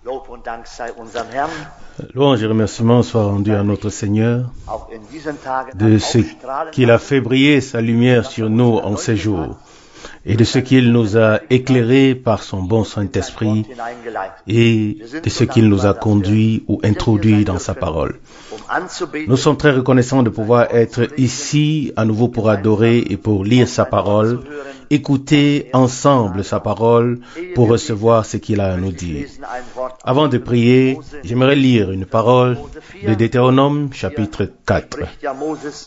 Lob und Dank sei unserem Herrn. Louange et remerciements soient rendus à notre Seigneur Auch in diesen Tagen de ce qu'il a fait briller sa lumière sur nous en ces jours et de ce qu'il nous a éclairés par son bon Saint-Esprit et de ce qu'il nous a conduits ou introduits dans sa parole. Nous sommes très reconnaissants de pouvoir être ici à nouveau pour adorer et pour lire sa parole, écouter ensemble sa parole pour recevoir ce qu'il a à nous dire. Avant de prier, j'aimerais lire une parole de Deutéronome chapitre 4.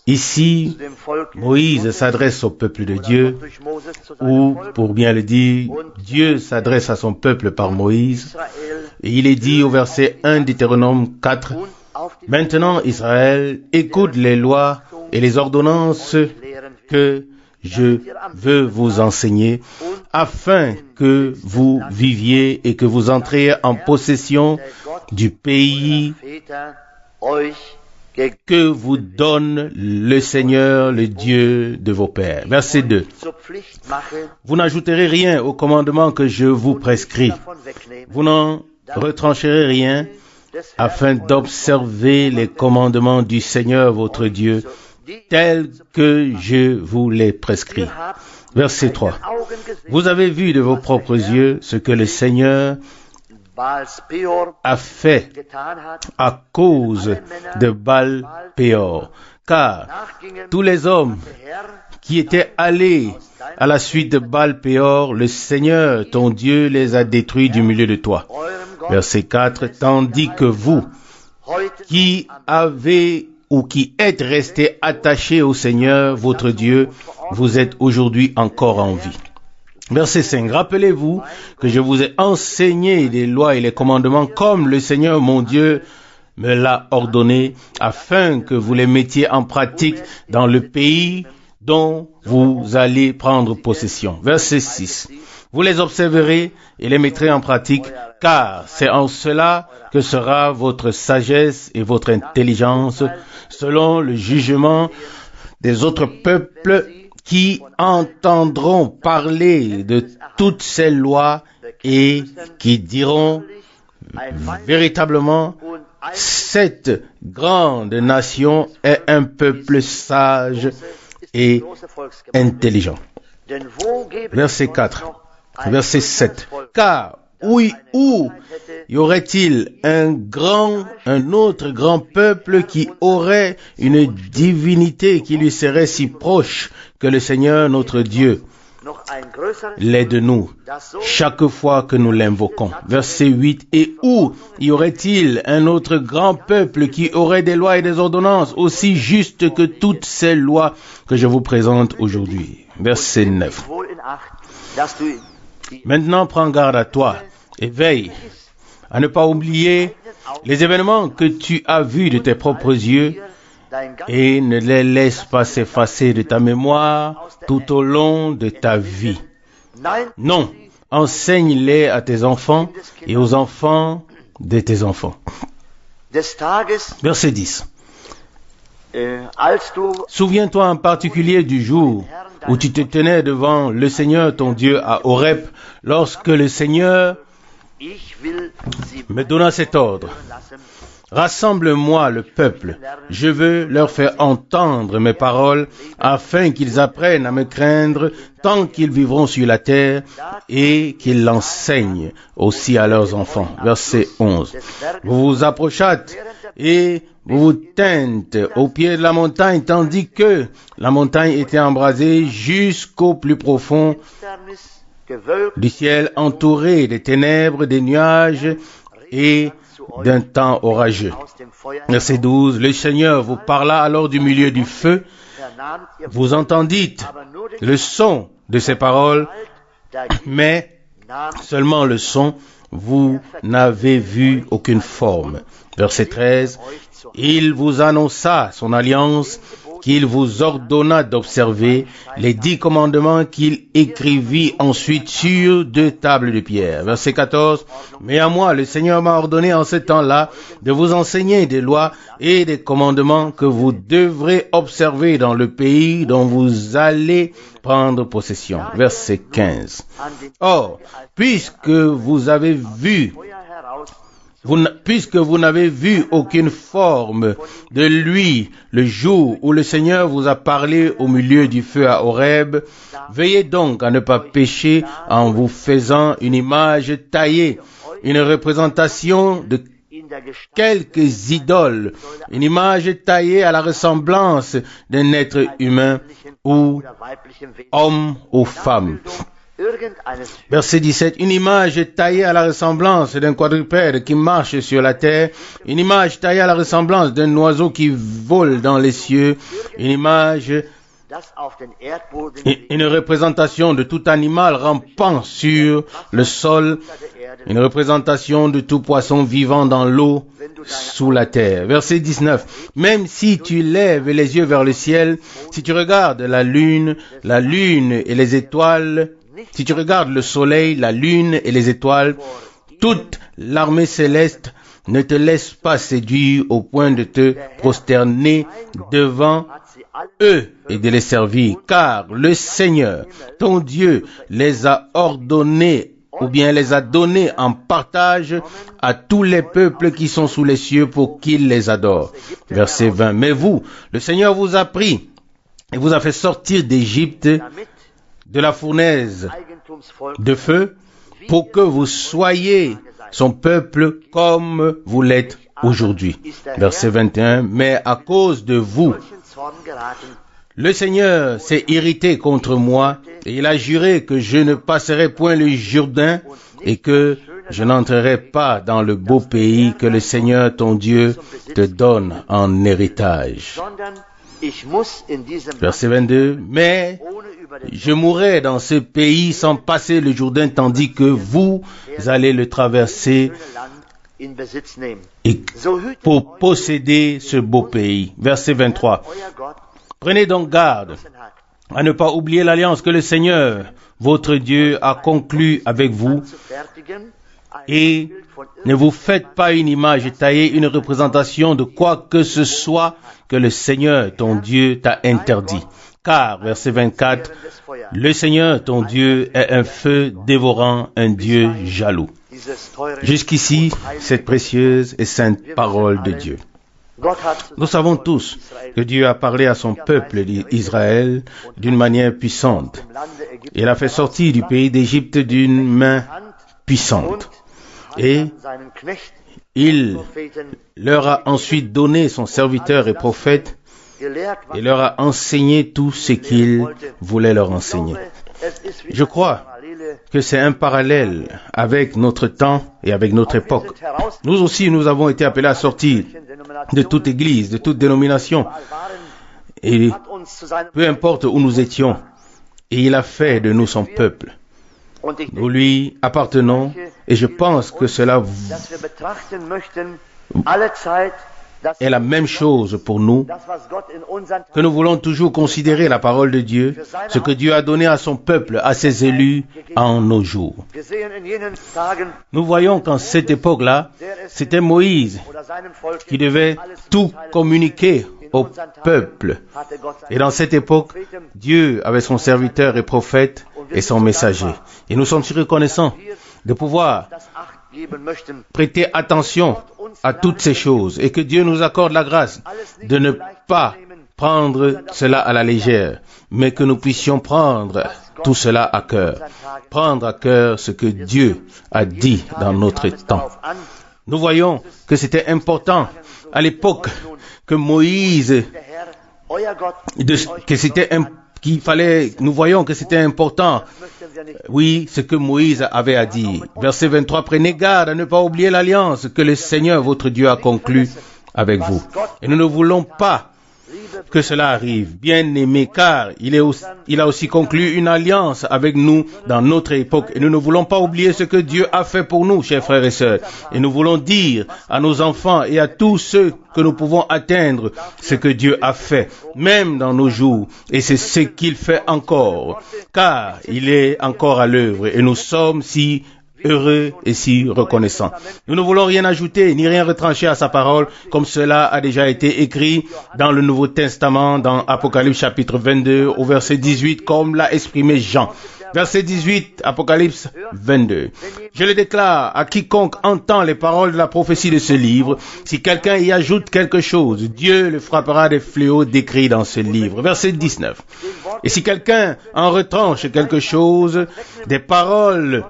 Ici, Moïse s'adresse au peuple de Dieu, ou pour bien le dire, Dieu s'adresse à son peuple par Moïse, et il est dit au verset 1 Deutéronome 4, « Maintenant, Israël, écoute les lois et les ordonnances que je veux vous enseigner, afin que vous viviez et que vous entriez en possession du pays que vous donne le Seigneur, le Dieu de vos pères. » Verset 2. « Vous n'ajouterez rien au commandement que je vous prescris. Vous n'en retrancherez rien, afin d'observer les commandements du Seigneur votre Dieu, tels que je vous les prescris. » Verset 3. « Vous avez vu de vos propres yeux ce que le Seigneur a fait à cause de Baal-Péor, car tous les hommes qui étaient allés à la suite de Baal-Péor, le Seigneur, ton Dieu, les a détruits du milieu de toi. » Verset 4, « Tandis que vous, qui avez ou qui êtes restés attachés au Seigneur, votre Dieu, vous êtes aujourd'hui encore en vie. » Verset 5, « Rappelez-vous que je vous ai enseigné les lois et les commandements comme le Seigneur, mon Dieu, me l'a ordonné, afin que vous les mettiez en pratique dans le pays dont vous allez prendre possession. » Verset 6, « Vous les observerez et les mettrez en pratique, car c'est en cela que sera votre sagesse et votre intelligence, selon le jugement des autres peuples qui entendront parler de toutes ces lois et qui diront véritablement, cette grande nation est un peuple sage et intelligent. » Verset 4, verset 7. « Car où y aurait-il un autre grand peuple qui aurait une divinité qui lui serait si proche que le Seigneur notre Dieu l'est de nous, chaque fois que nous l'invoquons. » Verset 8. « Et où y aurait-il un autre grand peuple qui aurait des lois et des ordonnances aussi justes que toutes ces lois que je vous présente aujourd'hui. » Verset 9. « Maintenant, prends garde à toi et veille à ne pas oublier les événements que tu as vus de tes propres yeux et ne les laisse pas s'effacer de ta mémoire tout au long de ta vie. Non, enseigne-les à tes enfants et aux enfants de tes enfants. » Verset 10. « Souviens-toi en particulier du jour où tu te tenais devant le Seigneur ton Dieu à Horeb, lorsque le Seigneur me donna cet ordre. Rassemble-moi le peuple, je veux leur faire entendre mes paroles, afin qu'ils apprennent à me craindre tant qu'ils vivront sur la terre, et qu'ils l'enseignent aussi à leurs enfants. » Verset 11. « Vous vous approchâtes et vous vous tîntes au pied de la montagne, tandis que la montagne était embrasée jusqu'au plus profond du ciel, entourée des ténèbres, des nuages et d'un temps orageux. » Verset 12. « Le Seigneur vous parla alors du milieu du feu. Vous entendîtes le son de ses paroles, mais seulement le son, vous n'avez vu aucune forme. » Verset 13. « Il vous annonça son alliance qu'il vous ordonna d'observer, les 10 commandements qu'il écrivit ensuite sur 2 tables de pierre. » Verset 14. « Mais à moi, le Seigneur m'a ordonné en ce temps-là de vous enseigner des lois et des commandements que vous devrez observer dans le pays dont vous allez prendre possession. » Verset 15. « Or, puisque vous avez vu puisque vous n'avez vu aucune forme de lui le jour où le Seigneur vous a parlé au milieu du feu à Horeb, veillez donc à ne pas pécher en vous faisant une image taillée, une représentation de quelques idoles, une image taillée à la ressemblance d'un être humain ou homme ou femme. Verset 17, une image taillée à la ressemblance d'un quadrupède qui marche sur la terre, une image taillée à la ressemblance d'un oiseau qui vole dans les cieux, une image, une représentation de tout animal rampant sur le sol, une représentation de tout poisson vivant dans l'eau sous la terre. Verset 19, même si tu lèves les yeux vers le ciel, si tu regardes la lune et les étoiles, si tu regardes le soleil, la lune et les étoiles, toute l'armée céleste ne te laisse pas séduire au point de te prosterner devant eux et de les servir, car le Seigneur, ton Dieu, les a ordonnés ou bien les a donnés en partage à tous les peuples qui sont sous les cieux pour qu'ils les adorent. Verset 20, mais vous, le Seigneur vous a pris et vous a fait sortir d'Égypte, de la fournaise de feu, pour que vous soyez son peuple comme vous l'êtes aujourd'hui. Verset 21, mais à cause de vous, le Seigneur s'est irrité contre moi et il a juré que je ne passerai point le Jourdain et que je n'entrerai pas dans le beau pays que le Seigneur ton Dieu te donne en héritage. Verset 22, mais je mourrai dans ce pays sans passer le Jourdain tandis que vous allez le traverser et pour posséder ce beau pays. Verset 23, prenez donc garde à ne pas oublier l'alliance que le Seigneur, votre Dieu, a conclue avec vous et ne vous faites pas une image taillée, une représentation de quoi que ce soit que le Seigneur, ton Dieu, t'a interdit. Car, verset 24, le Seigneur, ton Dieu, est un feu dévorant, un Dieu jaloux. Jusqu'ici, cette précieuse et sainte parole de Dieu. Nous savons tous que Dieu a parlé à son peuple d'Israël d'une manière puissante. Il a fait sortir du pays d'Égypte d'une main puissante. Et il leur a ensuite donné son serviteur et prophète et leur a enseigné tout ce qu'il voulait leur enseigner. Je crois que c'est un parallèle avec notre temps et avec notre époque. Nous aussi, nous avons été appelés à sortir de toute église, de toute dénomination. Et peu importe où nous étions, et il a fait de nous son peuple. Nous lui appartenons et je pense que cela est la même chose pour nous, que nous voulons toujours considérer la parole de Dieu, ce que Dieu a donné à son peuple, à ses élus en nos jours. Nous voyons qu'en cette époque-là, c'était Moïse qui devait tout communiquer au peuple. Et dans cette époque, Dieu avait son serviteur et prophète et son messager. Et nous sommes si reconnaissants de pouvoir prêter attention à toutes ces choses et que Dieu nous accorde la grâce de ne pas prendre cela à la légère, mais que nous puissions prendre tout cela à cœur. Prendre à cœur ce que Dieu a dit dans notre temps. Nous voyons que c'était important à l'époque que Moïse, nous voyons que c'était important, oui, ce que Moïse avait à dire. Verset 23, prenez garde à ne pas oublier l'alliance que le Seigneur votre Dieu a conclue avec vous. Et nous ne voulons pas que cela arrive, bien aimé, car il a aussi conclu une alliance avec nous dans notre époque. Et nous ne voulons pas oublier ce que Dieu a fait pour nous, chers frères et sœurs. Et nous voulons dire à nos enfants et à tous ceux que nous pouvons atteindre ce que Dieu a fait, même dans nos jours. Et c'est ce qu'il fait encore, car il est encore à l'œuvre. Et nous sommes si heureux et si reconnaissants. Nous ne voulons rien ajouter ni rien retrancher à sa parole, comme cela a déjà été écrit dans le Nouveau Testament, dans Apocalypse chapitre 22, au verset 18, comme l'a exprimé Jean. Verset 18, Apocalypse 22. Je le déclare à quiconque entend les paroles de la prophétie de ce livre, si quelqu'un y ajoute quelque chose, Dieu le frappera des fléaux décrits dans ce livre. Verset 19. Et si quelqu'un en retranche quelque chose, des paroles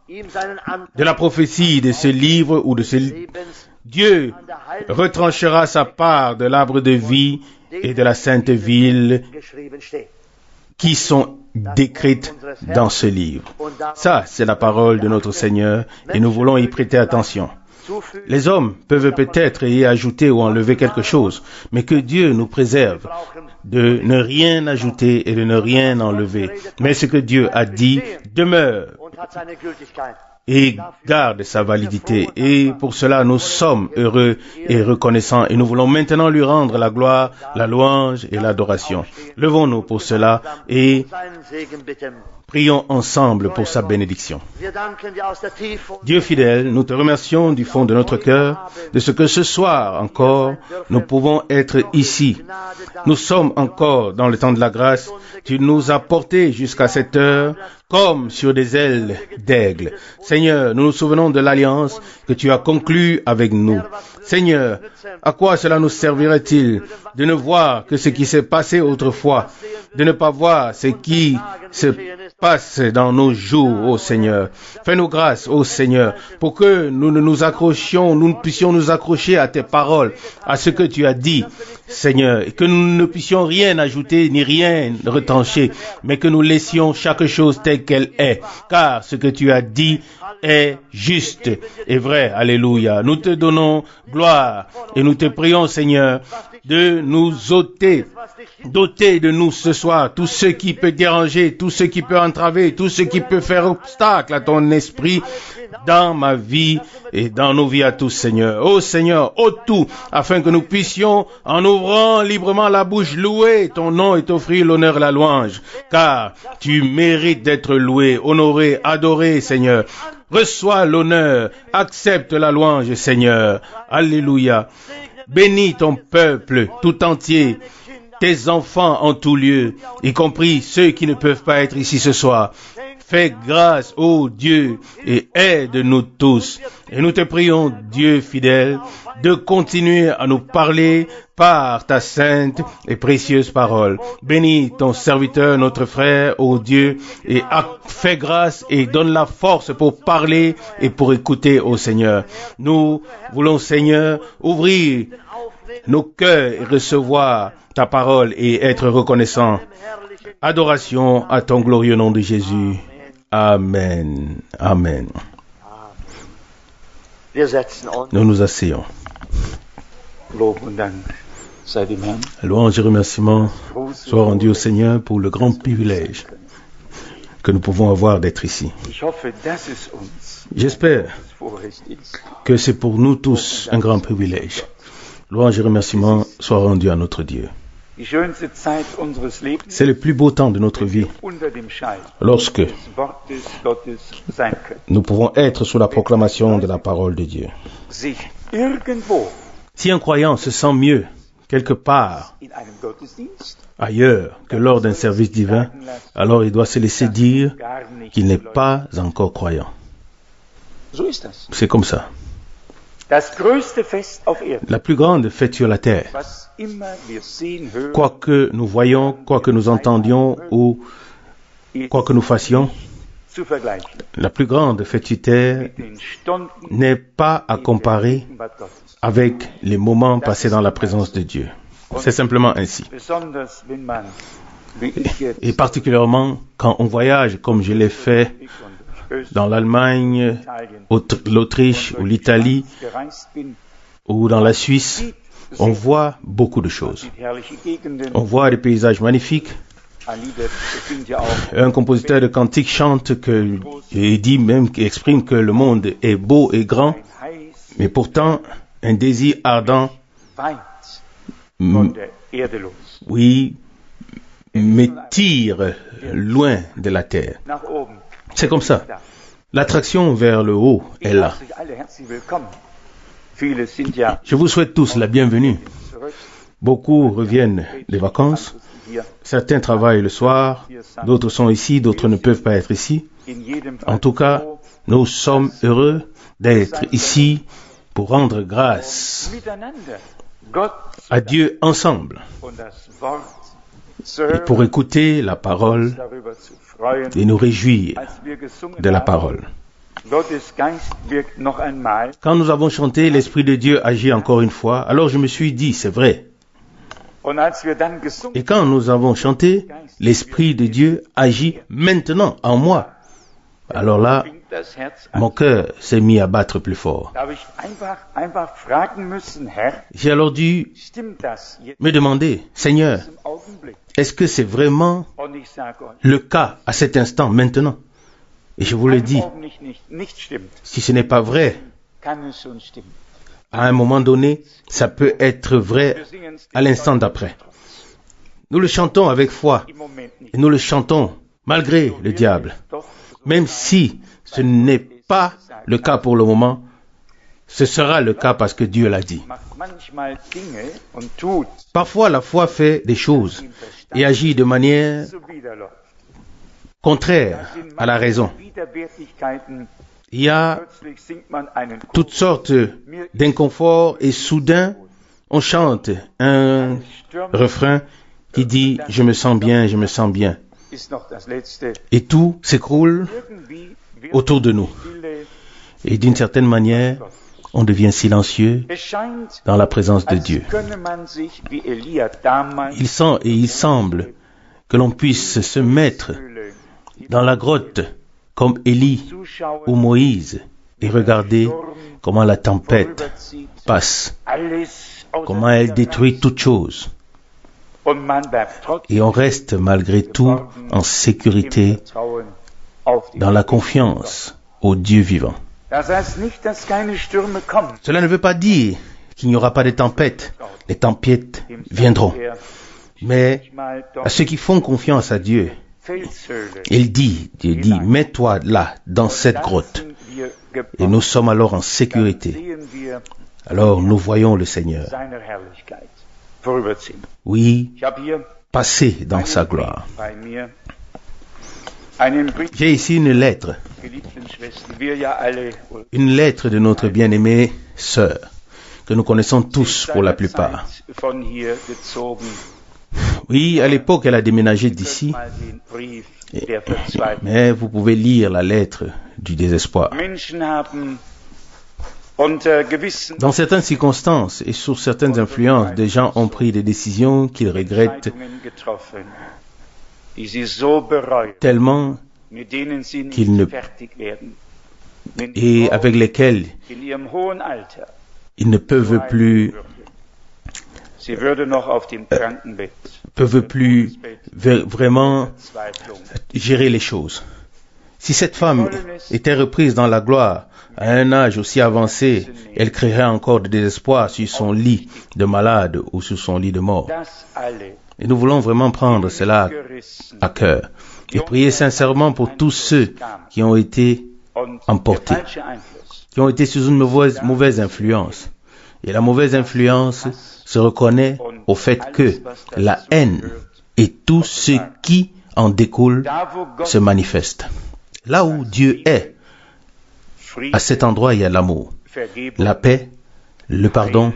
de la prophétie de ce livre ou de ce Dieu retranchera sa part de l'arbre de vie et de la sainte ville qui sont décrites dans ce livre. Ça, c'est la parole de notre Seigneur et nous voulons y prêter attention. Les hommes peuvent peut-être y ajouter ou enlever quelque chose, mais que Dieu nous préserve de ne rien ajouter et de ne rien enlever. Mais ce que Dieu a dit demeure et garde sa validité. Et pour cela, nous sommes heureux et reconnaissants et nous voulons maintenant lui rendre la gloire, la louange et l'adoration. Levons-nous pour cela et prions ensemble pour sa bénédiction. Dieu fidèle, nous te remercions du fond de notre cœur de ce que ce soir encore, nous pouvons être ici. Nous sommes encore dans le temps de la grâce. Tu nous as portés jusqu'à cette heure comme sur des ailes d'aigle. Seigneur, nous nous souvenons de l'alliance que tu as conclue avec nous. Seigneur, à quoi cela nous servirait-il de ne voir que ce qui s'est passé autrefois, de ne pas voir ce qui se passe dans nos jours, ô Seigneur. Fais-nous grâce, ô Seigneur, pour que nous ne puissions nous accrocher à tes paroles, à ce que tu as dit, Seigneur, et que nous ne puissions rien ajouter ni rien retrancher, mais que nous laissions chaque chose telle qu'elle est, car ce que tu as dit est juste et vrai. Alléluia. Nous te donnons gloire et nous te prions, Seigneur, de nous doter de nous ce soir tout ce qui peut déranger, tout ce qui peut entraver, tout ce qui peut faire obstacle à ton esprit dans ma vie et dans nos vies à tous, Seigneur. Ô Seigneur, ôte tout, afin que nous puissions, en ouvrant librement la bouche, louer ton nom et t'offrir l'honneur et la louange, car tu mérites d'être loué, honoré, adoré, Seigneur. Reçois l'honneur, accepte la louange, Seigneur. Alléluia. Bénis ton peuple tout entier, tes enfants en tout lieu, y compris ceux qui ne peuvent pas être ici ce soir. Fais grâce, ô Dieu, et aide-nous tous. Et nous te prions, Dieu fidèle, de continuer à nous parler par ta sainte et précieuse parole. Bénis ton serviteur, notre frère, ô Dieu, et fais grâce et donne la force pour parler et pour écouter, ô Seigneur. Nous voulons, Seigneur, ouvrir nos cœurs et recevoir ta parole et être reconnaissants. Adoration à ton glorieux nom de Jésus. Amen. Amen. Nous nous asseyons. Louange et remerciements soient rendus au Seigneur pour le grand privilège que nous pouvons avoir d'être ici. J'espère que c'est pour nous tous un grand privilège. Louange et remerciements soient rendus à notre Dieu. C'est le plus beau temps de notre vie lorsque nous pouvons être sous la proclamation de la parole de Dieu. Si un croyant se sent mieux quelque part ailleurs que lors d'un service divin, alors il doit se laisser dire qu'il n'est pas encore croyant. C'est comme ça. La plus grande fête sur la terre, quoi que nous voyions, quoi que nous entendions ou quoi que nous fassions, la plus grande fête sur terre n'est pas à comparer avec les moments passés dans la présence de Dieu. C'est simplement ainsi. Et particulièrement quand on voyage comme je l'ai fait dans l'Allemagne, l'Autriche ou l'Italie ou dans la Suisse, on voit beaucoup de choses. On voit des paysages magnifiques. Un compositeur de cantiques chante et dit même, qui exprime que le monde est beau et grand, mais pourtant un désir ardent, me tire loin de la terre. C'est comme ça. L'attraction vers le haut est là. Je vous souhaite tous la bienvenue. Beaucoup reviennent des vacances. Certains travaillent le soir, d'autres sont ici, d'autres ne peuvent pas être ici. En tout cas, nous sommes heureux d'être ici pour rendre grâce à Dieu ensemble et pour écouter la parole et nous réjouir de la parole. Quand nous avons chanté, l'Esprit de Dieu agit encore une fois, alors je me suis dit, c'est vrai. Et quand nous avons chanté, l'Esprit de Dieu agit maintenant en moi. Alors là, mon cœur s'est mis à battre plus fort. J'ai alors dû me demander, Seigneur, est-ce que c'est vraiment le cas à cet instant, maintenant? Et je vous le dis, si ce n'est pas vrai, à un moment donné, ça peut être vrai à l'instant d'après. Nous le chantons avec foi et nous le chantons malgré le diable. Même si ce n'est pas le cas pour le moment, ce sera le cas parce que Dieu l'a dit. Parfois, la foi fait des choses et agit de manière contraire à la raison. Il y a toutes sortes d'inconforts et soudain, on chante un refrain qui dit « Je me sens bien, je me sens bien ». Et tout s'écroule autour de nous. Et d'une certaine manière, on devient silencieux dans la présence de Dieu. Il semble que l'on puisse se mettre dans la grotte comme Élie ou Moïse et regarder comment la tempête passe, comment elle détruit toute chose. Et on reste malgré tout en sécurité dans la confiance au Dieu vivant. Cela ne veut pas dire qu'il n'y aura pas de tempêtes. Les tempêtes viendront. Mais à ceux qui font confiance à Dieu, Dieu dit, mets-toi là, dans cette grotte. Et nous sommes alors en sécurité. Alors nous voyons le Seigneur. Oui, passer dans sa gloire. J'ai ici une lettre de notre bien-aimée sœur, que nous connaissons tous pour la plupart. Oui, à l'époque, elle a déménagé d'ici, mais vous pouvez lire la lettre du désespoir. Dans certaines circonstances et sous certaines influences, des gens ont pris des décisions qu'ils regrettent tellement et avec lesquelles ils ne peuvent plus vraiment gérer les choses. Si cette femme était reprise dans la gloire à un âge aussi avancé, elle créerait encore de désespoir sur son lit de malade ou sur son lit de mort. Et nous voulons vraiment prendre cela à cœur et prier sincèrement pour tous ceux qui ont été emportés, qui ont été sous une mauvaise influence. Et la mauvaise influence se reconnaît au fait que la haine et tout ce qui en découle se manifeste. Là où Dieu est, à cet endroit il y a l'amour, la paix, le pardon,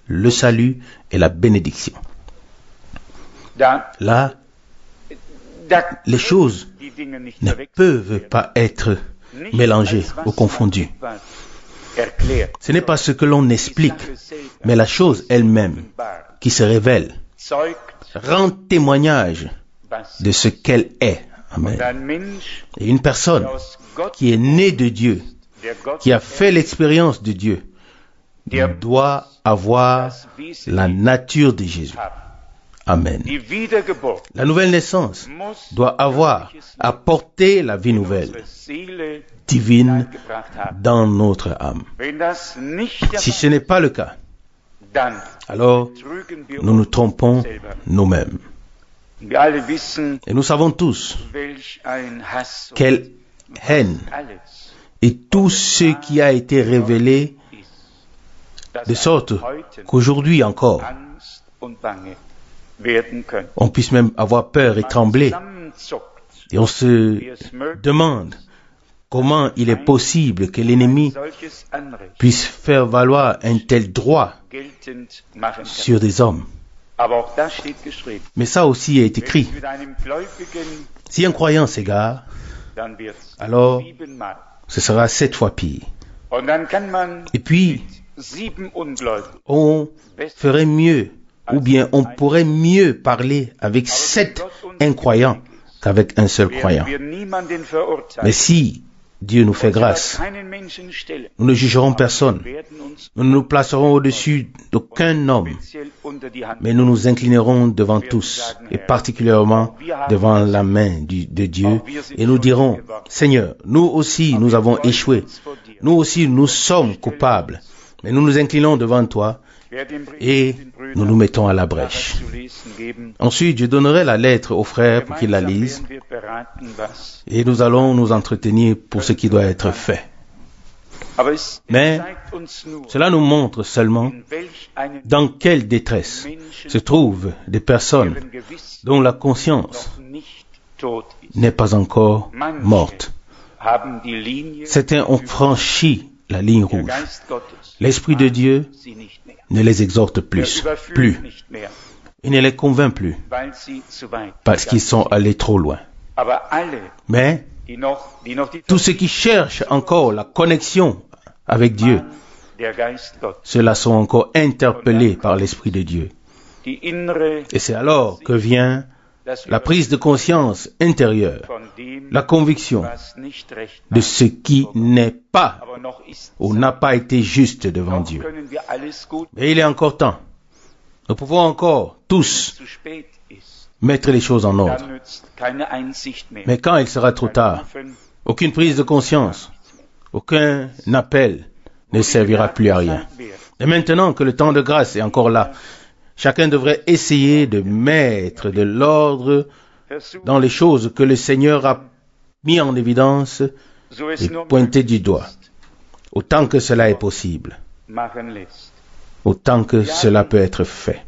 le salut et la bénédiction. Là, les choses ne peuvent pas être mélangées ou confondues. Ce n'est pas ce que l'on explique, mais la chose elle-même qui se révèle rend témoignage de ce qu'elle est. Amen. Et une personne qui est née de Dieu, qui a fait l'expérience de Dieu, doit avoir la nature de Jésus. Amen. La nouvelle naissance doit apporter la vie nouvelle, divine, dans notre âme. Si ce n'est pas le cas, alors nous nous trompons nous-mêmes. Et nous savons tous quelle haine et tout ce qui a été révélé, de sorte qu'aujourd'hui encore, on puisse même avoir peur et trembler. Et on se demande comment il est possible que l'ennemi puisse faire valoir un tel droit sur des hommes. Mais ça aussi est écrit. Si un croyant s'égare, alors ce sera 7 fois pire. Et puis, on ferait mieux, ou bien on pourrait mieux parler avec 7 incroyants qu'avec un seul croyant. Mais si Dieu nous fait grâce, nous ne jugerons personne, nous ne nous placerons au-dessus d'aucun homme, mais nous nous inclinerons devant tous, et particulièrement devant la main de Dieu, et nous dirons, Seigneur, nous aussi nous avons échoué, nous aussi nous sommes coupables, mais nous nous inclinons devant toi, et nous nous mettons à la brèche. Ensuite, je donnerai la lettre aux frères pour qu'ils la lisent, et nous allons nous entretenir pour ce qui doit être fait. Mais cela nous montre seulement dans quelle détresse se trouvent des personnes dont la conscience n'est pas encore morte. Certains ont franchi la ligne rouge. L'Esprit de Dieu ne les exhorte plus. Il ne les convainc plus parce qu'ils sont allés trop loin. Mais tous ceux qui cherchent encore la connexion avec Dieu, ceux-là sont encore interpellés par l'Esprit de Dieu. Et c'est alors que vient la prise de conscience intérieure, la conviction de ce qui n'est pas ou n'a pas été juste devant Dieu. Et il est encore temps. Nous pouvons encore tous mettre les choses en ordre. Mais quand il sera trop tard, aucune prise de conscience, aucun appel ne servira plus à rien. Et maintenant que le temps de grâce est encore là, chacun devrait essayer de mettre de l'ordre dans les choses que le Seigneur a mis en évidence et pointé du doigt. Autant que cela est possible. Autant que cela peut être fait.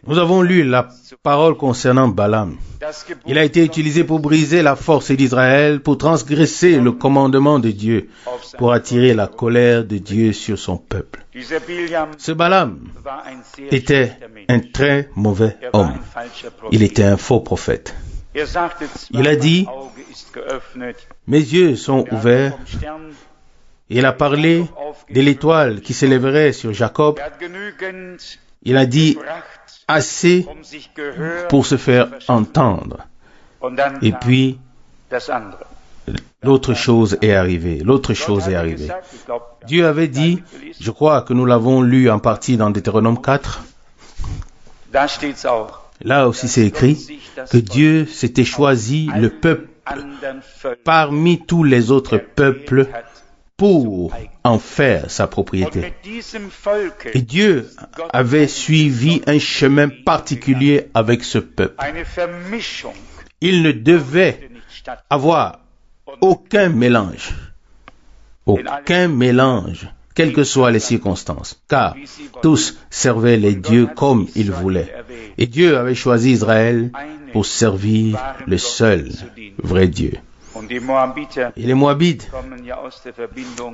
Nous avons lu la parole concernant Balaam. Il a été utilisé pour briser la force d'Israël, pour transgresser le commandement de Dieu, pour attirer la colère de Dieu sur son peuple. Ce Balaam était un très mauvais homme. Il était un faux prophète. Il a dit, mes yeux sont ouverts. Il a parlé de l'étoile qui s'élèverait sur Jacob. Il a dit assez pour se faire entendre. Et puis, l'autre chose est arrivée. Dieu avait dit, je crois que nous l'avons lu en partie dans Deutéronome 4. Là aussi c'est écrit que Dieu s'était choisi le peuple parmi tous les autres peuples pour en faire sa propriété. Et Dieu avait suivi un chemin particulier avec ce peuple. Il ne devait avoir aucun mélange, quelles que soient les circonstances, car tous servaient les dieux comme ils voulaient. Et Dieu avait choisi Israël pour servir le seul vrai Dieu. Et les Moabites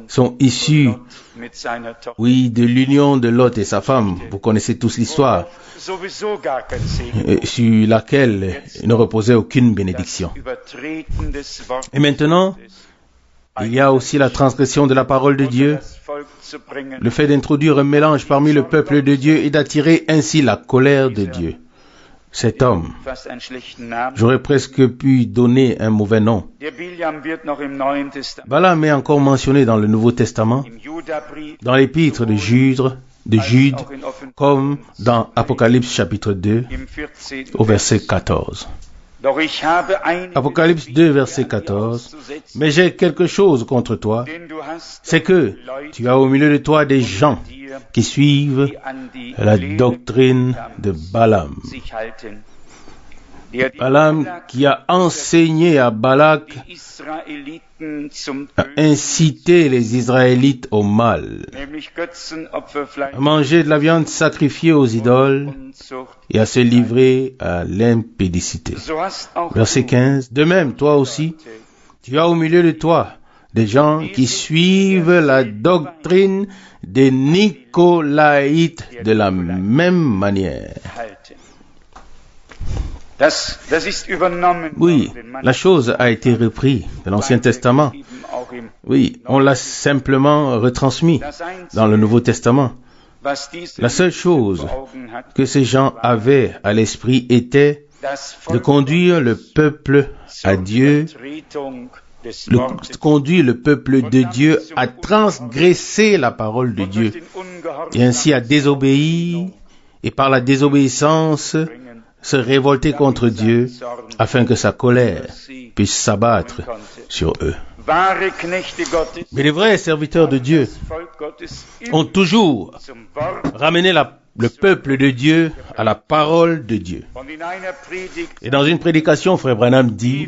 sont issus, de l'union de Lot et sa femme. Vous connaissez tous l'histoire, sur laquelle ne reposait aucune bénédiction. Et maintenant, il y a aussi la transgression de la parole de Dieu, le fait d'introduire un mélange parmi le peuple de Dieu et d'attirer ainsi la colère de Dieu. Cet homme, j'aurais presque pu donner un mauvais nom. Balaam est encore mentionné dans le Nouveau Testament, dans l'épître de Jude, comme dans Apocalypse chapitre 2, au verset 14. Apocalypse 2, verset 14. Mais j'ai quelque chose contre toi, c'est que tu as au milieu de toi des gens qui suivent la doctrine de Balaam. Balaam qui a enseigné à Balak à inciter les Israélites au mal, à manger de la viande sacrifiée aux idoles et à se livrer à l'impudicité. Verset 15. De même, toi aussi, tu as au milieu de toi des gens qui suivent la doctrine des Nicolaïtes de la même manière. Oui, la chose a été reprise de l'Ancien Testament. Oui, on l'a simplement retransmis dans le Nouveau Testament. La seule chose que ces gens avaient à l'esprit était de conduire le peuple à Dieu, conduire le peuple de Dieu à transgresser la parole de Dieu et ainsi à désobéir et par la désobéissance se révolter contre Dieu afin que sa colère puisse s'abattre sur eux. Mais les vrais serviteurs de Dieu ont toujours ramené le peuple de Dieu à la parole de Dieu. Et dans une prédication, Frère Branham dit,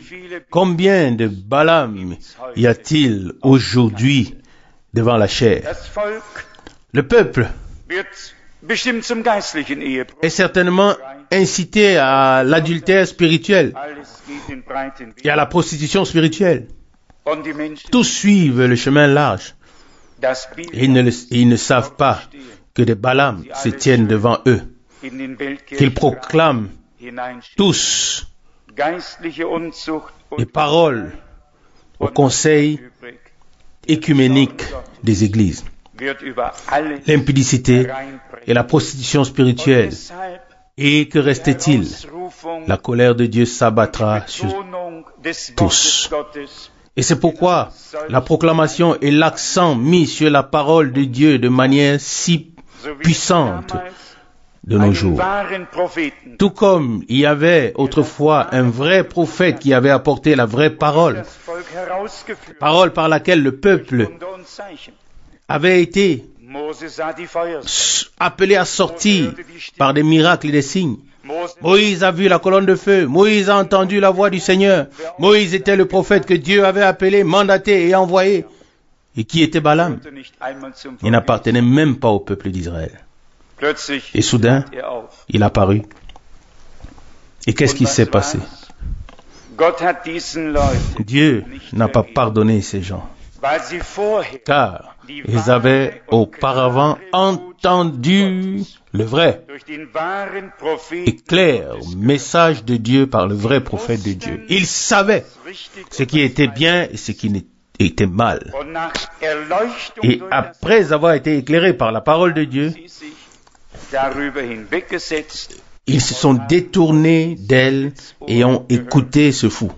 combien de Balaam y a-t-il aujourd'hui devant la chair? Le peuple est certainement incité à l'adultère spirituel et à la prostitution spirituelle. Tous suivent le chemin large et ils ne savent pas que des Balaam se tiennent devant eux, qu'ils proclament tous les paroles au conseil écuménique des églises. L'impudicité et la prostitution spirituelle. Et que restait-il? La colère de Dieu s'abattra sur tous. Et c'est pourquoi la proclamation et l'accent mis sur la parole de Dieu de manière si puissante de nos jours. Tout comme il y avait autrefois un vrai prophète qui avait apporté la vraie parole, parole par laquelle le peuple avait été appelé à sortir par des miracles et des signes. Moïse a vu la colonne de feu. Moïse a entendu la voix du Seigneur. Moïse était le prophète que Dieu avait appelé, mandaté et envoyé. Et qui était Balaam? Il n'appartenait même pas au peuple d'Israël. Et soudain, il apparut. Et qu'est-ce qui s'est passé? Dieu n'a pas pardonné ces gens, car ils avaient auparavant entendu le vrai et clair message de Dieu par le vrai prophète de Dieu. Ils savaient ce qui était bien et ce qui était mal. Et après avoir été éclairés par la parole de Dieu, ils se sont détournés d'elle et ont écouté ce fou.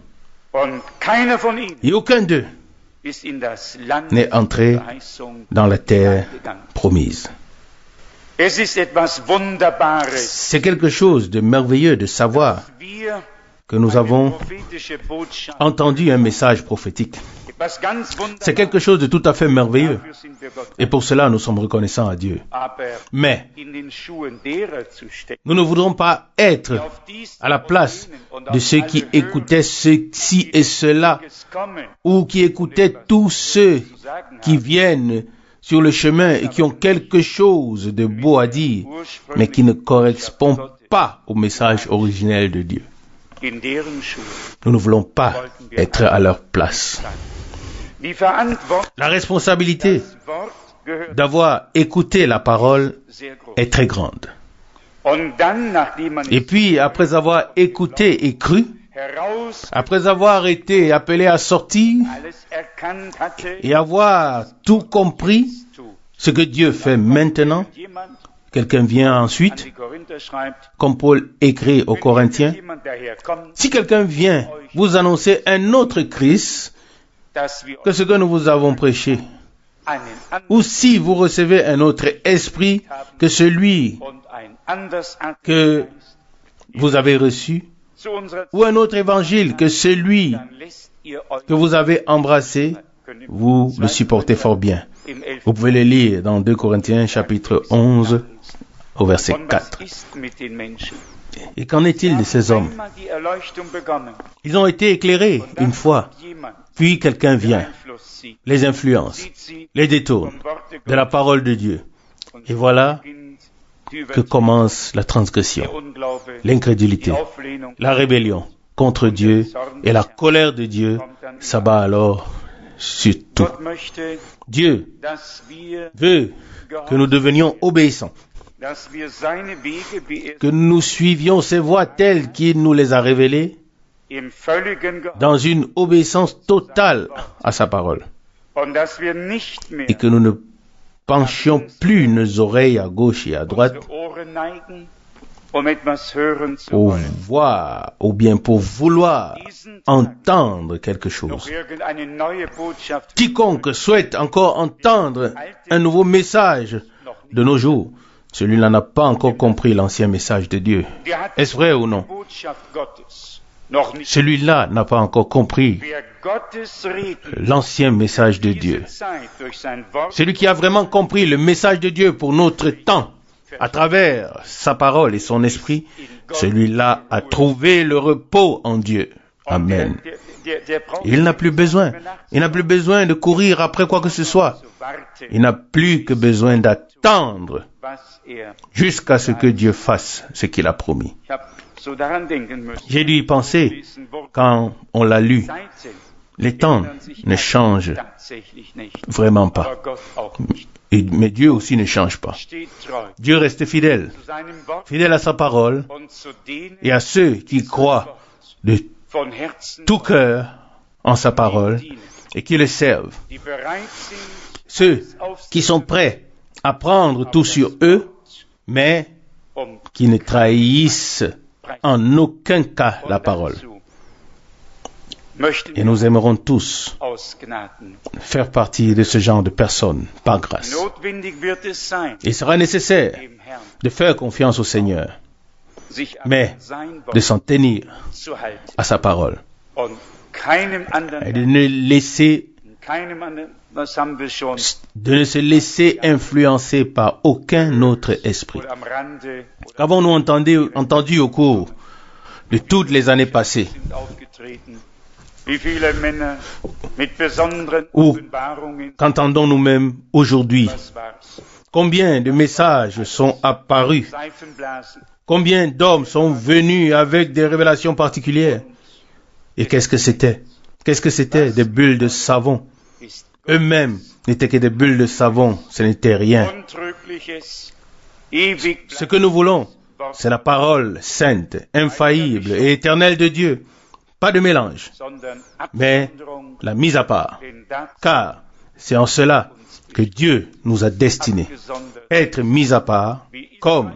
Et aucun d'eux n'est entré dans la terre promise. C'est quelque chose de merveilleux de savoir que nous avons entendu un message prophétique. C'est quelque chose de tout à fait merveilleux. Et pour cela, nous sommes reconnaissants à Dieu. Mais nous ne voudrons pas être à la place de ceux qui écoutaient ceci et cela, ou qui écoutaient tous ceux qui viennent sur le chemin et qui ont quelque chose de beau à dire, mais qui ne correspond pas au message originel de Dieu. Nous ne voulons pas être à leur place. La responsabilité d'avoir écouté la parole est très grande. Et puis, après avoir écouté et cru, après avoir été appelé à sortir et avoir tout compris ce que Dieu fait maintenant, quelqu'un vient ensuite, comme Paul écrit aux Corinthiens, si quelqu'un vient vous annoncer un autre Christ que ce que nous vous avons prêché, ou si vous recevez un autre esprit que celui que vous avez reçu, ou un autre évangile que celui que vous avez embrassé, vous le supportez fort bien. Vous pouvez le lire dans 2 Corinthiens chapitre 11 au verset 4. Et qu'en est-il de ces hommes? einmal die Erleuchtung begonnen. Ils ont été éclairés Und une dann fois, kommt jemand, puis quelqu'un vient, beeinflusst sie, les influence, zieht sie les détourne vom Worte de la Gottes parole de Dieu. und Et voilà beginnt die que Überzeugung, commence la transgression, der Unglaube, die l'incrédulité, Auflehnung. la rébellion contre Dieu, et la colère de Dieu s'abat alors sur tout. Gott möchte, Dieu dass wir veut que nous devenions obéissants, dass wir seine Wege, wie er que nous suivions ses voies telles qu'il nous les a révélées, im völligen Gehorsam, dans une obéissance totale à sa parole, und dass wir nicht mehr et que nous ne penchions plus nos oreilles à gauche et à droite unsere Ohren neigen, etwas hören zu pour wollen. voir ou bien pour vouloir Diesen Tag entendre quelque noch chose. irgendeine neue Botschaft Quiconque souhaite encore entendre un nouveau message de nos jours, celui-là n'a pas encore compris l'ancien message de Dieu. Der hat Est-ce vrai ou non? die Botschaft Gottes noch nicht. Celui-là n'a pas encore compris Wer Gottes Reden l'ancien message de Dieu. diese Zeit durch sein Wort Celui qui a vraiment compris le message de Dieu pour notre temps, à travers sa parole et son esprit, celui-là a trouvé le repos en Dieu. Amen. der braucht Il n'a plus besoin. Il n'a plus besoin de courir après quoi que ce soit. zu warten, Il n'a plus que besoin d'attendre was er. jusqu'à ce que Dieu fasse ce qu'il a promis. Ich habe so daran denken müssen. J'ai dû y penser Diesen Wort quand on l'a lu. Zeiten Les temps ändern sich ne changent tatsächlich nicht. vraiment pas. Aber Gott auch nicht. Mais Dieu aussi ne change pas. Steht treu Dieu reste fidèle, zu seinem Wort fidèle à sa parole und zu denen et à ceux qui croient de von Herzen tout cœur en sa parole dienen, et qui le servent. die bereit sind, Ceux qui sont prêts à prendre tout sur eux, mais um qui ne trahissent en aucun cas la parole. dazu möchten Et nous aimerons tous aus Gnaden. faire partie de ce genre de personnes, par grâce. Notwendig wird es sein, Il sera nécessaire dem Herrn de faire confiance au Seigneur, sich an mais sein de Wort s'en tenir zu halten à sa parole und keinem et anderen, de ne was haben wir schon se laisser influencer par aucun autre esprit. wohl am Rande Qu'avons-nous entendu au cours de toutes les années passées, sind aufgetreten. Wie viele Männer mit besonderen Où Offenbarungen, qu'entendons nous-mêmes aujourd'hui? was war's? Combien de messages sont apparus? Seifenblasen, Combien d'hommes sont venus avec des révélations particulières? Et qu'est-ce que c'était? Qu'est-ce que c'était? Des bulles de savon. ist Eux-mêmes n'étaient que des bulles de savon. Ce n'était rien. untrügliches, ewig Ce que nous voulons, c'est la parole sainte, infaillible et éternelle de Dieu. Pas de mélange, sondern mais Absonderung, la mise à part. denn dazu Car c'est en cela que Dieu nous a destinés. abgesondert, Être mis à part, comme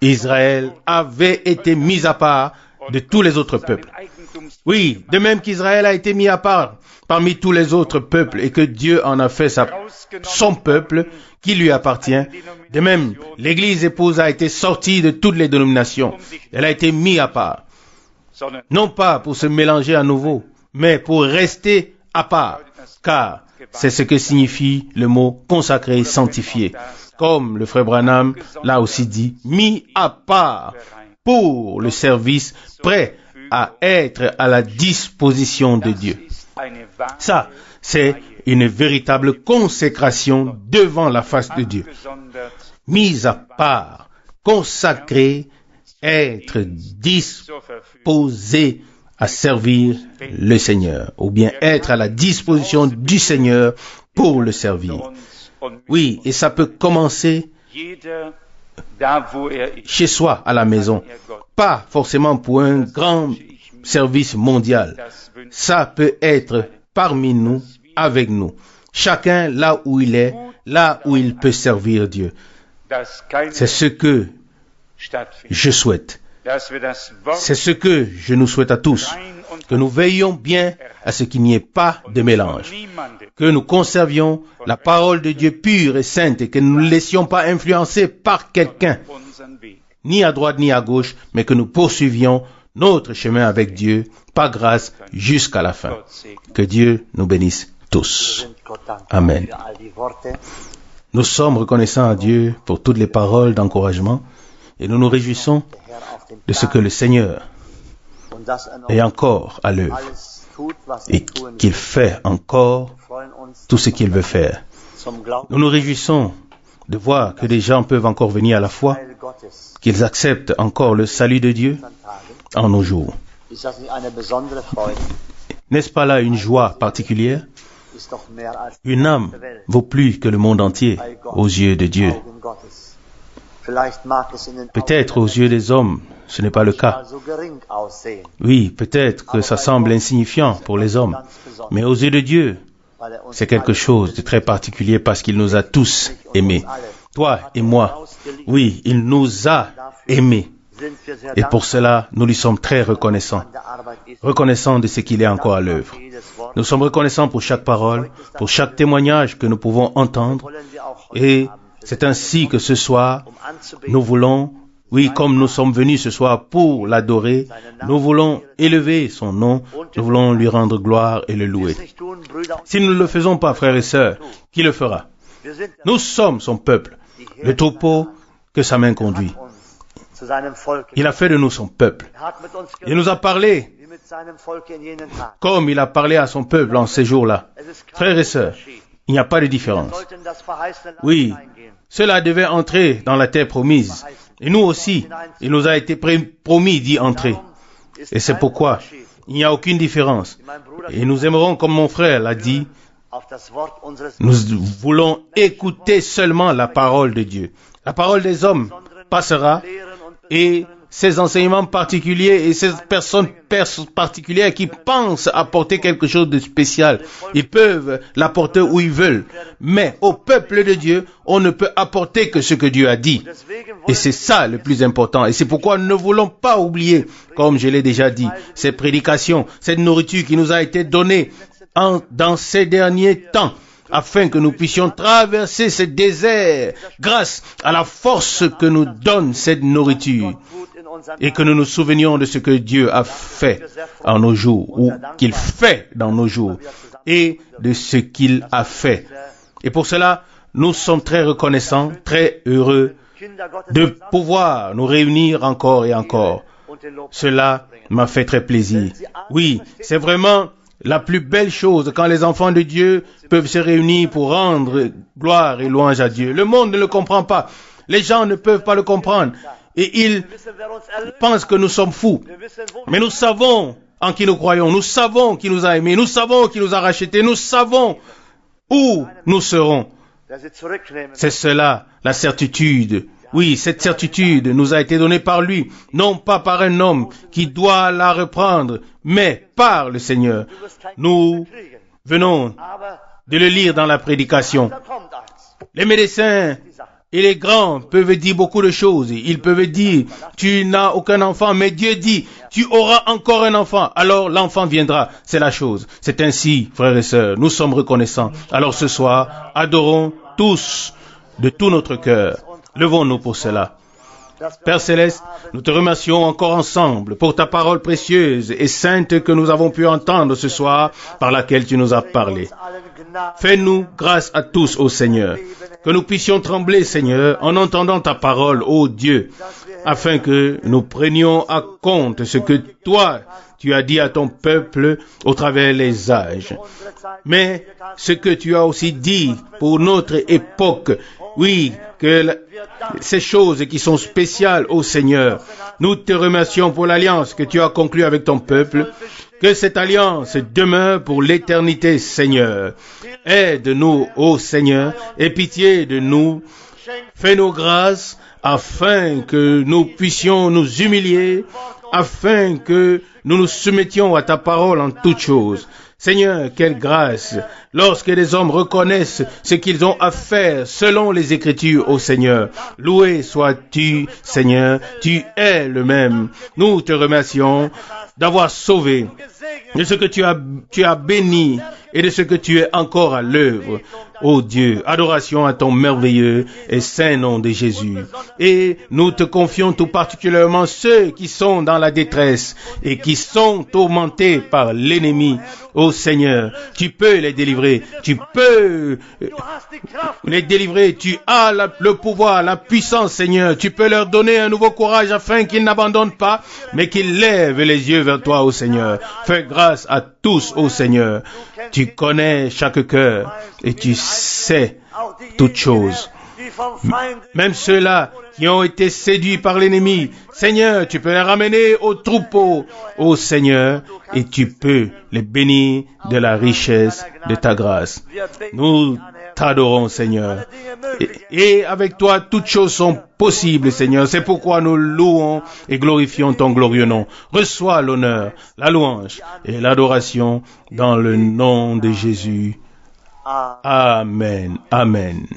Israël avait été mis à part de tous les autres peuples. Oui, de même qu'Israël a été mis à part parmi tous les autres peuples et que Dieu en a fait son peuple qui lui appartient. De même, l'Église épouse a été sortie de toutes les dénominations. Elle a été mise à part. sondern Non pas pour se mélanger à nouveau, mais pour rester à part. Car c'est ce que signifie le mot consacré, sanctifié. Comme le frère Branham l'a aussi dit, mis à part pour le service, prêt à être à la disposition de Dieu. eine wahre Ça, c'est une véritable consécration devant la face de Dieu. abgesondert Mise à part, consacrée, être zur Verfügung. disposé à servir le Seigneur, ou bien être à la disposition du Seigneur pour le servir. Uns und Oui, et ça peut commencer jeder da, wo ist, chez soi, à la maison. Pas forcément pour un grand service mondial. das wünscht Ça peut être parmi nous, avec nous. Chacun là où il est, là où il peut servir Dieu. dass kein C'est ce que stattfindet, je souhaite. dass wir das Wort C'est ce que je nous souhaite à tous. rein und Que nous veillions bien à ce qu'il n'y ait pas de mélange. niemandem Que nous conservions la parole de Dieu pure et sainte et que nous ne nous laissions pas influencer par quelqu'un, unseren Weg. ni à droite ni à gauche, mais que nous poursuivions notre chemin avec Dieu, par grâce, jusqu'à la fin. Gott segne. Que Dieu nous bénisse tous. sind Gott dankbar Amen. für all die Worte. Nous sommes reconnaissants à Dieu pour toutes les paroles d'encouragement et nous nous réjouissons Der Herr auf de ce que le Seigneur est encore à l'œuvre et qu'il fait encore tout ce qu'il veut faire. Nous nous réjouissons de voir que des gens peuvent encore venir à la foi, qu'ils acceptent encore le salut de Dieu en nos jours. N'est-ce pas là une joie particulière? Une âme vaut plus que le monde entier aux yeux de Dieu. Peut-être aux yeux des hommes, ce n'est pas le cas. Oui, peut-être que ça semble insignifiant pour les hommes, mais aux yeux de Dieu, c'est quelque chose de très particulier parce qu'il nous a tous aimés. Toi et moi, oui, il nous a aimés. Et pour cela, nous lui sommes très reconnaissants. Reconnaissants de ce qu'il est encore à l'œuvre. Nous sommes reconnaissants pour chaque parole, pour chaque témoignage que nous pouvons entendre. Et c'est ainsi que ce soir, nous voulons, oui, comme nous sommes venus ce soir pour l'adorer, nous voulons élever son nom, nous voulons lui rendre gloire et le louer. Si nous ne le faisons pas, frères et sœurs, qui le fera? Nous sommes son peuple, le troupeau que sa main conduit. Il a fait de nous son peuple. Il nous a parlé comme il a parlé à son peuple en ces jours-là. Frères et sœurs, il n'y a pas de différence. Oui, cela devait entrer dans la terre promise. Et nous aussi, il nous a été promis d'y entrer. Et c'est pourquoi il n'y a aucune différence. Et nous aimerons, comme mon frère l'a dit, nous voulons écouter seulement la parole de Dieu. La parole des hommes passera et ces enseignements particuliers et ces personnes particulières qui pensent apporter quelque chose de spécial, ils peuvent l'apporter où ils veulent. Mais au peuple de Dieu, on ne peut apporter que ce que Dieu a dit. Et c'est ça le plus important. Et c'est pourquoi nous ne voulons pas oublier, comme je l'ai déjà dit, ces prédications, cette nourriture qui nous a été donnée dans ces derniers temps, afin que nous puissions traverser ce désert grâce à la force que nous donne cette nourriture et que nous nous souvenions de ce que Dieu a fait en nos jours ou qu'il fait dans nos jours et de ce qu'il a fait. Et pour cela, nous sommes très reconnaissants, très heureux de pouvoir nous réunir encore et encore. Cela m'a fait très plaisir. Oui, c'est vraiment la plus belle chose quand les enfants de Dieu peuvent se réunir pour rendre gloire et louange à Dieu. Le monde ne le comprend pas. Les gens ne peuvent pas le comprendre. Et ils pensent que nous sommes fous. Mais nous savons en qui nous croyons. Nous savons qui nous a aimés. Nous savons qui nous a rachetés. Nous savons où nous serons. C'est cela, la certitude. Oui, cette certitude nous a été donnée par lui, non pas par un homme qui doit la reprendre, mais par le Seigneur. Nous venons de le lire dans la prédication. Les médecins et les grands peuvent dire beaucoup de choses. Ils peuvent dire, tu n'as aucun enfant, mais Dieu dit, tu auras encore un enfant. Alors l'enfant viendra. C'est la chose. C'est ainsi, frères et sœurs, nous sommes reconnaissants. Alors ce soir, adorons tous de tout notre cœur. Levons-nous pour cela. Père Céleste, nous te remercions encore ensemble pour ta parole précieuse et sainte que nous avons pu entendre ce soir, par laquelle tu nous as parlé. Fais-nous grâce à tous, ô Seigneur, que nous puissions trembler, Seigneur, en entendant ta parole, ô Dieu, afin que nous prenions à compte ce que toi, tu as dit à ton peuple au travers les âges. Mais ce que tu as aussi dit pour notre époque, oui, que ces choses qui sont spéciales au Seigneur, nous te remercions pour l'alliance que tu as conclue avec ton peuple, que cette alliance demeure pour l'éternité, Seigneur. Aide-nous, ô Seigneur, aie pitié de nous, fais-nous grâce, afin que nous puissions nous humilier, afin que nous nous soumettions à ta parole en toutes choses. Seigneur, quelle grâce, lorsque les hommes reconnaissent ce qu'ils ont à faire selon les Écritures, ô Seigneur. Loué sois-tu, Seigneur, tu es le même. Nous te remercions d'avoir sauvé, de ce que tu as béni et de ce que tu es encore à l'œuvre. Ô Dieu, adoration à ton merveilleux et saint nom de Jésus. Et nous te confions tout particulièrement ceux qui sont dans la détresse et qui sont tourmentés par l'ennemi. Ô Seigneur, tu peux les délivrer. délivrer. Tu peux les délivrer. Tu as le pouvoir, la puissance, Seigneur. Tu peux leur donner un nouveau courage afin qu'ils n'abandonnent pas, mais qu'ils lèvent les yeux vers toi, ô Seigneur. Fais grâce à tous, ô Seigneur. Tu connais chaque cœur et tu sais toutes choses. Même ceux-là qui ont été séduits par l'ennemi, Seigneur, tu peux les ramener au troupeau, ô Seigneur, et tu peux les bénir de la richesse de ta grâce. Nous t'adorons, Seigneur. Et avec toi, toutes choses sont possibles, Seigneur. C'est pourquoi nous louons et glorifions ton glorieux nom. Reçois l'honneur, la louange et l'adoration dans le nom de Jésus. Amen. Amen.